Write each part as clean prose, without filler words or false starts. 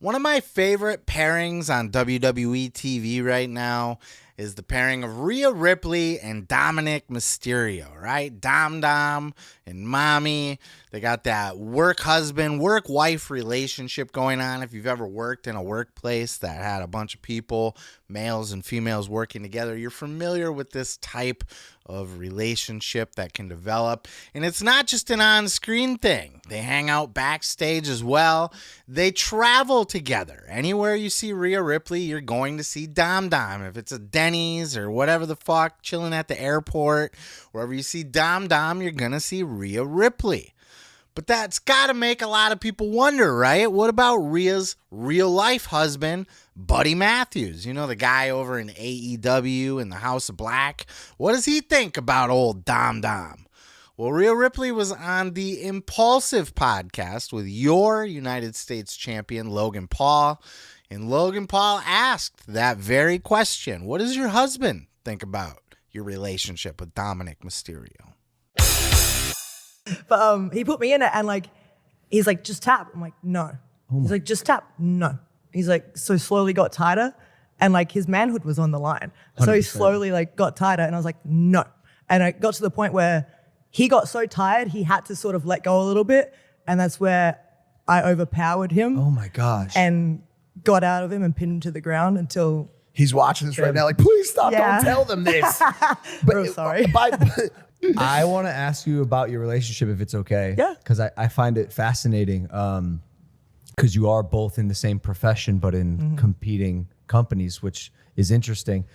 One of my favorite pairings on WWE TV right now is the pairing of Rhea Ripley and Dominik Mysterio, right? Dom and Mommy. They got that work husband, work wife relationship going on. If you've ever worked in a workplace that had a bunch of people, males and females working together, you're familiar with this type of relationship that can develop. And it's not just an on-screen thing. They hang out backstage as well. They travel together. Anywhere you see Rhea Ripley, you're going to see Dom. If it's a Denny's or whatever the fuck, chilling at the airport, wherever you see Dom, you're going to see Rhea Ripley. But that's got to make a lot of people wonder, right? What about Rhea's real-life husband, Buddy Matthews? You know, the guy over in AEW in the House of Black. What does he think about old Dom? Well, Rhea Ripley was on the ImPaulsive Podcast with your United States champion, Logan Paul. And Logan Paul asked that very question. What does your husband think about your relationship with Dominik Mysterio? But he put me in it and he's like, just tap. I'm like, no. He's like, just tap. No. He's like, so slowly got tighter and his manhood was on the line. 100%. So he slowly got tighter and I was like, no. And it got to the point where he got so tired, he had to sort of let go a little bit. And that's where I overpowered him. Oh my gosh. And got out of him and pinned him to the ground until... He's watching this right now please stop, don't tell them this. But I'm sorry. I want to ask you about your relationship, if it's okay. Yeah. Because I find it fascinating because you are both in the same profession, but in competing companies, which is interesting.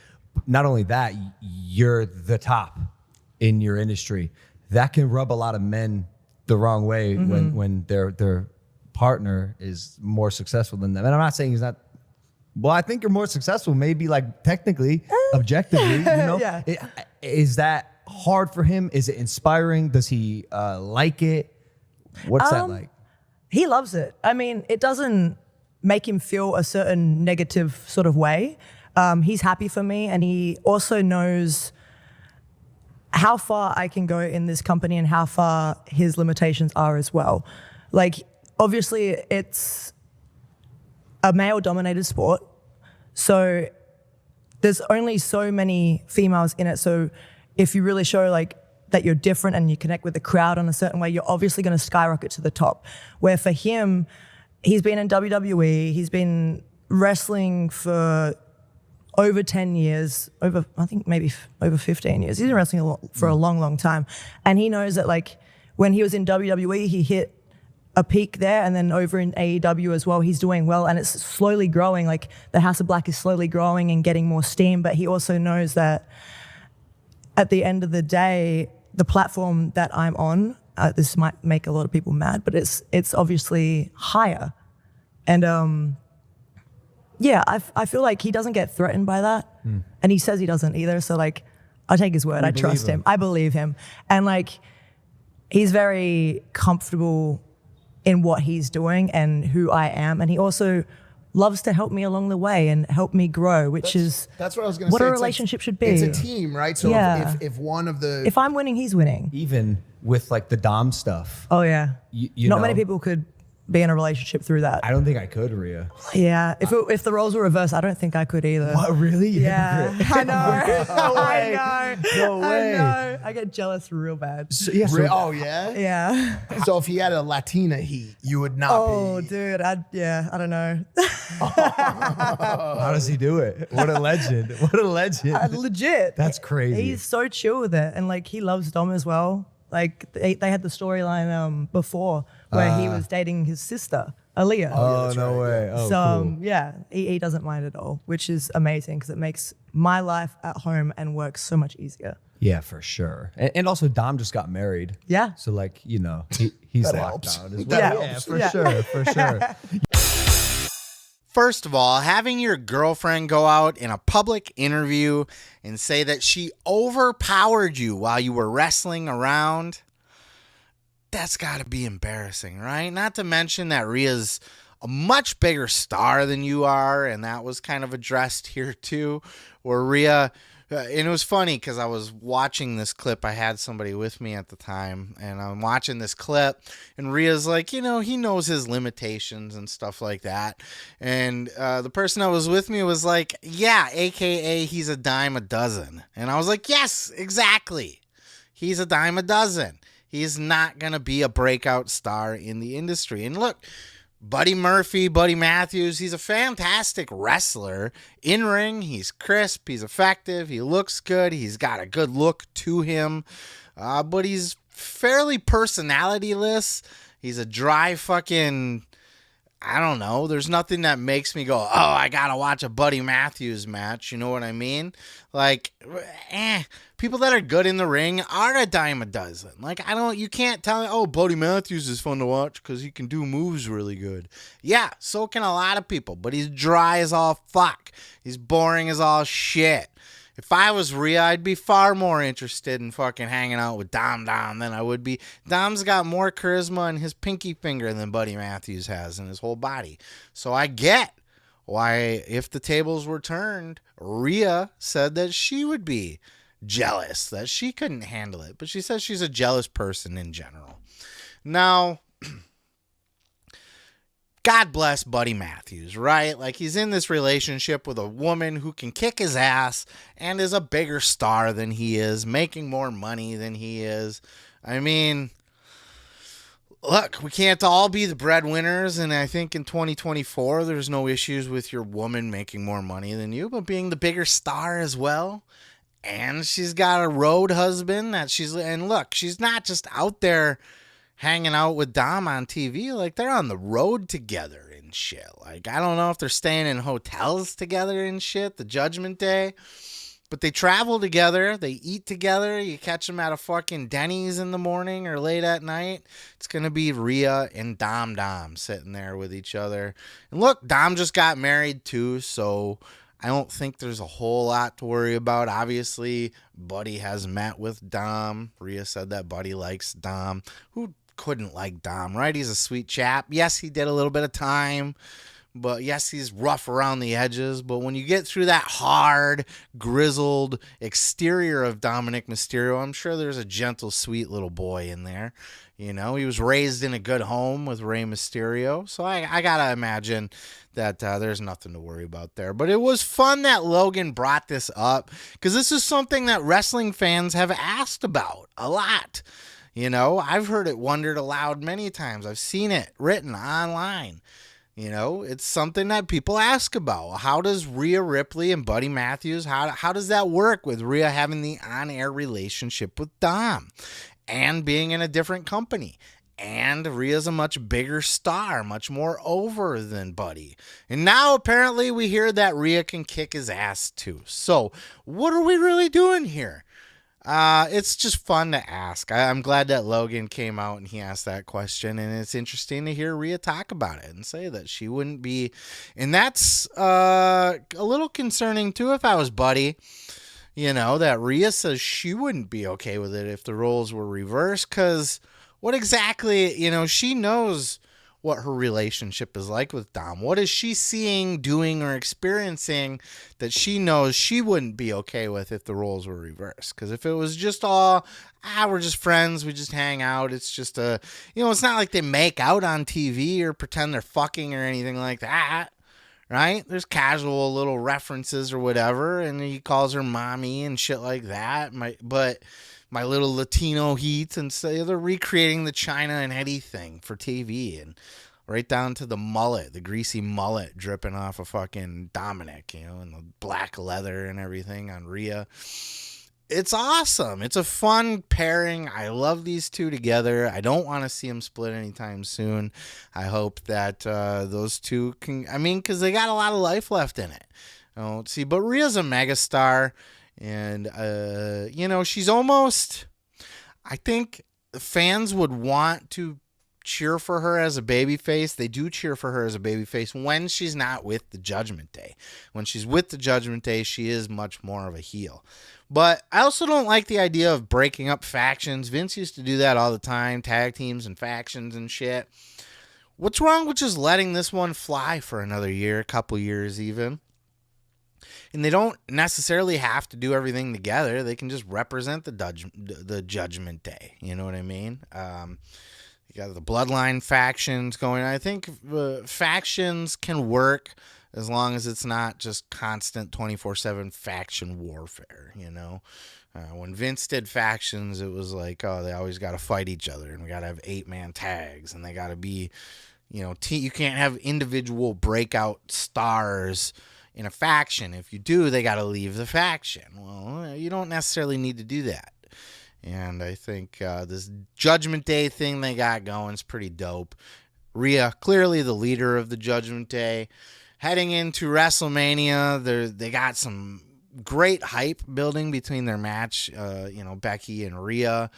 Not only that, you're the top in your industry. That can rub a lot of men the wrong way when their partner is more successful than them. And I'm not saying he's not. Well, I think you're more successful, maybe technically, objectively, you know? Yeah. Is that hard for him? Is it inspiring? Does he like it? What's that like? He loves it. I mean, it doesn't make him feel a certain negative sort of way. He's happy for me, and he also knows how far I can go in this company and how far his limitations are as well. Obviously, it's a male-dominated sport, so there's only so many females in it. So if you really show that you're different and you connect with the crowd in a certain way, you're obviously going to skyrocket to the top. Where for him, he's been in WWE, he's been wrestling for over 10 years, I think maybe over 15 years. He's been wrestling for a long, long time. And he knows that when he was in WWE, he hit a peak there, and then over in AEW as well, he's doing well, and it's slowly growing. The House of Black is slowly growing and getting more steam, but he also knows that at the end of the day, the platform that I'm on, this might make a lot of people mad, but it's obviously higher. And I feel like he doesn't get threatened by that, and he says he doesn't either. So I take his word. I trust him. I believe him, and he's very comfortable in what he's doing and who I am, and he also loves to help me along the way and help me grow, that's what I was going to say. What a relationship should be. It's a team, right? So if one of the... If I'm winning, he's winning. Even with the Dom stuff. Oh, yeah. You Not know, many people could be in a relationship through that. I don't think I could, Rhea. Yeah. If the roles were reversed, I don't think I could either. What, really? Yeah. I know. No way. I know. No way. I know. I get jealous real bad. Oh, yeah? Yeah. So if he had a Latina you would not be... Oh, dude. I don't know. How does he do it? What a legend. What a legend. Legit. That's crazy. He's so chill with it. And he loves Dom as well. They had the storyline before where he was dating his sister, Aaliyah. Oh, no way. Oh, so, cool. he doesn't mind at all, which is amazing because it makes my life at home and work so much easier. Yeah, for sure. And also, Dom just got married. Yeah. So, he's That locked helps. down as That well. helps. Yeah, for sure. First of all, having your girlfriend go out in a public interview and say that she overpowered you while you were wrestling around, that's got to be embarrassing, right? Not to mention that Rhea's a much bigger star than you are, and that was kind of addressed here too, where Rhea and it was funny because I was watching this clip. I had somebody with me at the time, and I'm watching this clip, and Rhea's like, he knows his limitations and stuff like that. And the person that was with me was like, yeah, AKA he's a dime a dozen. And I was like, yes, exactly. He's a dime a dozen. He's not going to be a breakout star in the industry. And look, Buddy Matthews, he's a fantastic wrestler. In ring, he's crisp, he's effective, he looks good, he's got a good look to him, but he's fairly personalityless. He's a dry fucking, I don't know, there's nothing that makes me go, oh, I gotta watch a Buddy Matthews match, you know what I mean? Like, people that are good in the ring are a dime a dozen. Like, you can't tell me, oh, Buddy Matthews is fun to watch because he can do moves really good. Yeah, so can a lot of people, but he's dry as all fuck. He's boring as all shit. If I was Rhea, I'd be far more interested in fucking hanging out with Dom than I would be. Dom's got more charisma in his pinky finger than Buddy Matthews has in his whole body. So I get why, if the tables were turned, Rhea said that she would be jealous, that she couldn't handle it. But she says she's a jealous person in general. Now, God bless Buddy Matthews, right? Like, he's in this relationship with a woman who can kick his ass and is a bigger star than he is, making more money than he is. I mean, look, we can't all be the breadwinners, and I think in 2024, there's no issues with your woman making more money than you, but being the bigger star as well. And she's got a road husband and look, she's not just out there hanging out with Dom on TV. Like, they're on the road together and shit. Like, I don't know if they're staying in hotels together and shit, the Judgment Day, but they travel together, they eat together. You catch them at a fucking Denny's in the morning or late at night, it's gonna be Rhea and Dom sitting there with each other. And look, Dom just got married too, so I don't think there's a whole lot to worry about. Obviously, Buddy has met with Dom. Rhea said that Buddy likes Dom. Who couldn't like Dom, right? He's a sweet chap. Yes, he did a little bit of time, but yes, he's rough around the edges. But when you get through that hard, grizzled exterior of Dominik Mysterio, I'm sure there's a gentle, sweet little boy in there. He was raised in a good home with Rey Mysterio. So I got to imagine that there's nothing to worry about there. But it was fun that Logan brought this up because this is something that wrestling fans have asked about a lot. I've heard it wondered aloud many times. I've seen it written online. It's something that people ask about. How does Rhea Ripley and Buddy Matthews, how does that work with Rhea having the on-air relationship with Dom and being in a different company? And Rhea's a much bigger star, much more over than Buddy. And now apparently we hear that Rhea can kick his ass too. So what are we really doing here? It's just fun to ask. I'm glad that Logan came out and he asked that question, and it's interesting to hear Rhea talk about it and say that she wouldn't be, and that's a little concerning too if I was Buddy, that Rhea says she wouldn't be okay with it if the roles were reversed, because what exactly, she knows what her relationship is like with Dom. What is she seeing, doing, or experiencing that she knows she wouldn't be okay with if the roles were reversed? Because if it was just all, we're just friends, we just hang out, it's just it's not like they make out on TV or pretend they're fucking or anything like that, right? There's casual little references or whatever, and he calls her mommy and shit like that. But my little Latino heat, and so they're recreating the China and Eddie thing for TV, and right down to the mullet, the greasy mullet dripping off of fucking Dominik, and the black leather and everything on Rhea. It's awesome. It's a fun pairing. I love these two together. I don't want to see them split anytime soon. I hope that those two can, because they got a lot of life left in it. But Rhea's a megastar. And, she's almost, I think fans would want to cheer for her as a babyface. They do cheer for her as a babyface when she's not with the Judgment Day. When she's with the Judgment Day, she is much more of a heel. But I also don't like the idea of breaking up factions. Vince used to do that all the time, tag teams and factions and shit. What's wrong with just letting this one fly for another year, a couple years even? And they don't necessarily have to do everything together. They can just represent the Judgment Day. You know what I mean? You got the Bloodline factions going. I think factions can work as long as it's not just constant 24/7 faction warfare, you know? When Vince did factions, it was like, oh, they always got to fight each other, and we got to have 8-man tags, and they got to be, you know, you can't have individual breakout stars in a faction. If you do, they got to leave the faction. Well, you don't necessarily need to do that. And I think this Judgment Day thing they got going is pretty dope. Rhea, clearly the leader of the Judgment Day. Heading into WrestleMania, they got some great hype building between their match, Becky and Rhea.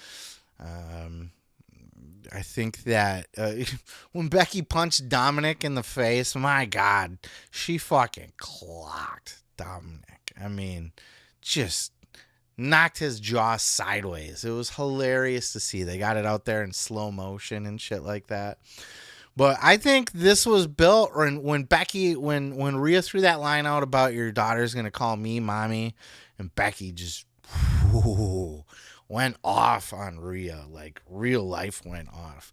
I think that when Becky punched Dominik in the face, my God, she fucking clocked Dominik. I mean, just knocked his jaw sideways. It was hilarious to see. They got it out there in slow motion and shit like that. But I think this was built when Rhea threw that line out about your daughter's going to call me mommy, and Becky just went off on Rhea, like real life went off.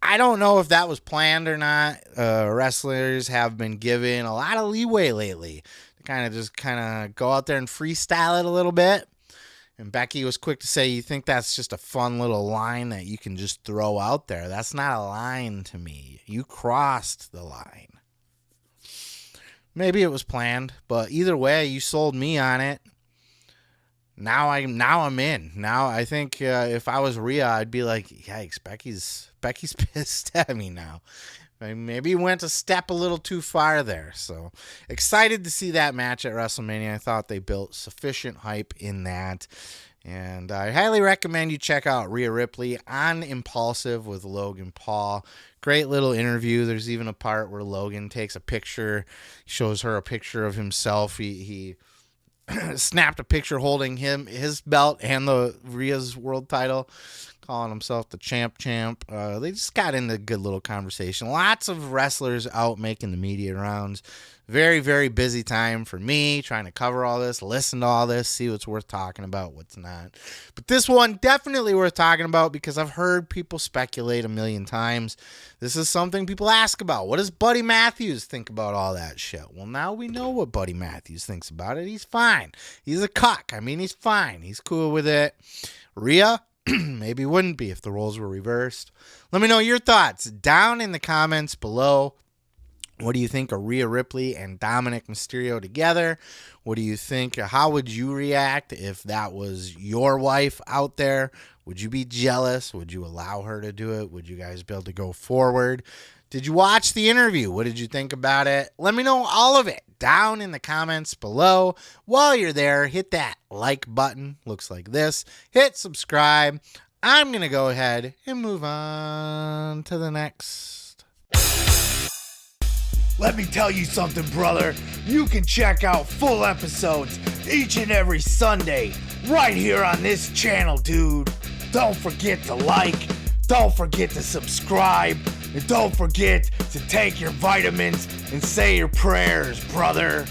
I don't know if that was planned or not. Wrestlers have been given a lot of leeway lately to kind of go out there and freestyle it a little bit. And Becky was quick to say, you think that's just a fun little line that you can just throw out there. That's not a line to me. You crossed the line. Maybe it was planned, but either way, you sold me on it. Now I'm in. Now I think if I was Rhea, I'd be like, yikes, Becky's pissed at me now. Maybe went a step a little too far there. So excited to see that match at WrestleMania. I thought they built sufficient hype in that. And I highly recommend you check out Rhea Ripley on ImPaulsive with Logan Paul. Great little interview. There's even a part where Logan takes a picture, shows her a picture of himself. He snapped a picture holding his belt and the Rhea's world title, calling himself the champ. They just got into a good little conversation. Lots of wrestlers out making the media rounds. Very, very busy time for me trying to cover all this, listen to all this, see what's worth talking about, what's not. But this one definitely worth talking about because I've heard people speculate a million times. This is something people ask about. What does Buddy Matthews think about all that shit? Well, now we know what Buddy Matthews thinks about it. He's fine. He's a cuck. I mean, he's fine. He's cool with it. Rhea? Maybe wouldn't be if the roles were reversed. Let me know your thoughts down in the comments below. What do you think of Rhea Ripley and Dominik Mysterio together? What do you think? How would you react if that was your wife out there? Would you be jealous? Would you allow her to do it? Would you guys be able to go forward? Did you watch the interview? What did you think about it? Let me know all of it down in the comments below. While you're there, hit that like button. Looks like this. Hit subscribe. I'm going to go ahead and move on to the next. Let me tell you something, brother. You can check out full episodes each and every Sunday right here on this channel, dude. Don't forget to like, don't forget to subscribe, and don't forget to take your vitamins and say your prayers, brother.